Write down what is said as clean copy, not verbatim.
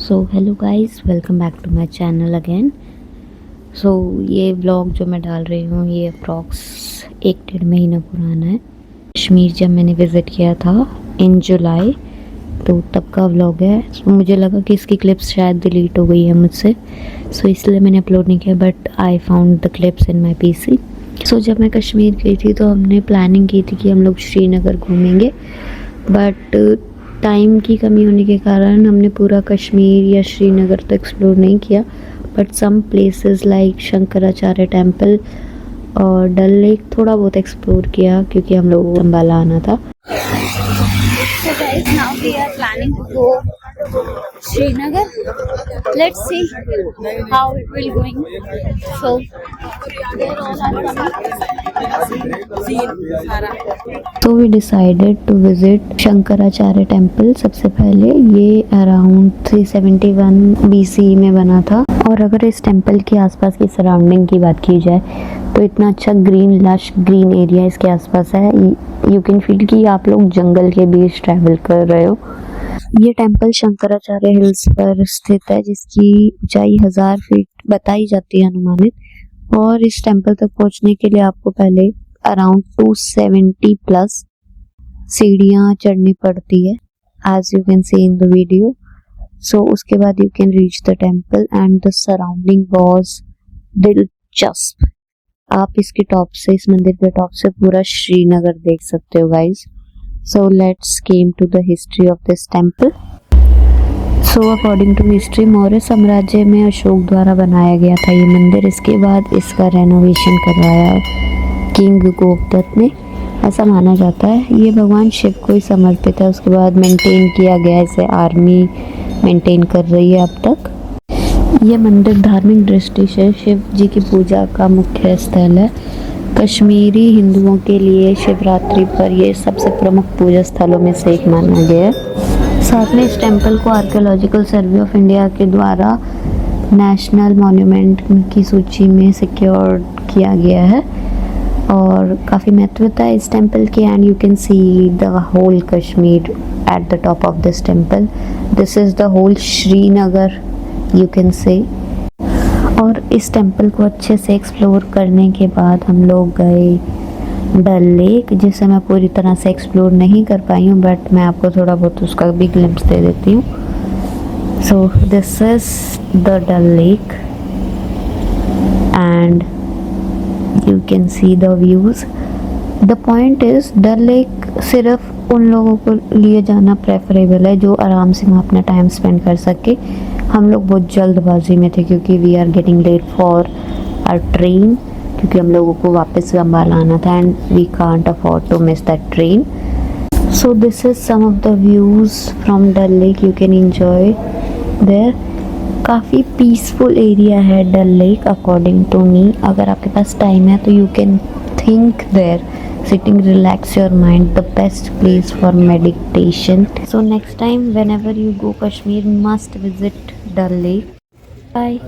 So hello guys, welcome back to my channel again. So ये vlog जो मैं डाल रही हूँ ये अप्रॉक्स 1-1.5 महीना पुराना है। कश्मीर जब मैंने विज़िट किया था इन जुलाई, तो तब का व्लॉग है। मुझे लगा कि इसकी क्लिप्स शायद डिलीट हो गई है मुझसे, सो इसलिए मैंने अपलोड नहीं किया, but I found the clips in my PC. So जब मैं कश्मीर गई थी तो हमने प्लानिंग की थी कि हम लोग श्रीनगर घूमेंगे, बट टाइम की कमी होने के कारण हमने पूरा कश्मीर या श्रीनगर तो एक्सप्लोर नहीं किया, but some places like Shankaracharya temple और डल लेक थोड़ा बहुत एक्सप्लोर किया क्योंकि हम लोगों को अम्बाला आना था। So guys, now we are planning to go Srinagar. Let's see how it will going. So there all are तो we decided to visit Shankaracharya temple. सबसे पहले ये अराउंड 371 BC में बना था, और अगर इस टेम्पल के आसपास की सराउंडिंग की बात की जाए तो इतना अच्छा ग्रीन लश ग्रीन एरिया इसके आसपास है। यू कैन फील कि आप लोग जंगल के बीच ट्रैवल कर रहे हो। ये टेम्पल शंकराचार्य हिल्स पर स्थित है, जिसकी ऊंचाई 1000 फीट बताई जाती है अनुमानित, और इस टेम्पल तक पहुंचने के लिए आपको पहले अराउंड 270 प्लस सीढ़ियां चढ़नी पड़ती है, as you can see in the video. So उसके बाद you can reach the temple and the surrounding was दिलचस्प। आप इसके टॉप से, इस मंदिर के टॉप से पूरा श्रीनगर देख सकते हो guys. So let's came to the history of this temple. So according to history, Maurya साम्राज्य में अशोक द्वारा बनाया गया था ये मंदिर। इसके बाद इसका रेनोवेशन करवाया किंग गोपदत्त ने, ऐसा माना जाता है। ये भगवान शिव को ही समर्पित है। उसके बाद मेंटेन किया गया, इसे आर्मी मेंटेन कर रही है अब तक। ये मंदिर धार्मिक दृष्टि से शिव जी की पूजा का मुख्य स्थल है। कश्मीरी हिंदुओं के लिए शिवरात्रि पर ये सबसे प्रमुख पूजा स्थलों में से एक माना गया है। साथ में इस टेम्पल को आर्कियोलॉजिकल सर्वे ऑफ इंडिया के द्वारा नेशनल मॉन्यूमेंट की सूची में सिक्योर किया गया है, और काफ़ी महत्वता है इस टेम्पल की। And you can see the whole Kashmir at the top of this temple. This is the whole Srinagar you can say. और इस टेम्पल को अच्छे से एक्सप्लोर करने के बाद हम लोग गए डल लेक, जिसे मैं पूरी तरह से एक्सप्लोर नहीं कर पाई हूँ, बट मैं आपको थोड़ा बहुत उसका भी ग्लिम्प्स दे देती हूँ। So this is the Dal lake and you can see the views. The point is, Dal lake सिर्फ उन लोगों को लिए जाना प्रेफरेबल है जो आराम से वहाँ अपना टाइम स्पेंड कर सके। हम लोग बहुत जल्दबाजी में थे क्योंकि we are getting late for our train, क्योंकि हम लोगों को वापस से अम्बाला आना था and we can't afford to miss that train. So this is some of the views from Dal lake, you can enjoy there. काफ़ी पीसफुल एरिया है Dal lake according to me. अगर आपके पास टाइम है तो you can think there, sitting relax your mind, the best place for meditation. So next time whenever you go Kashmir, must visit Dal Lake. Bye.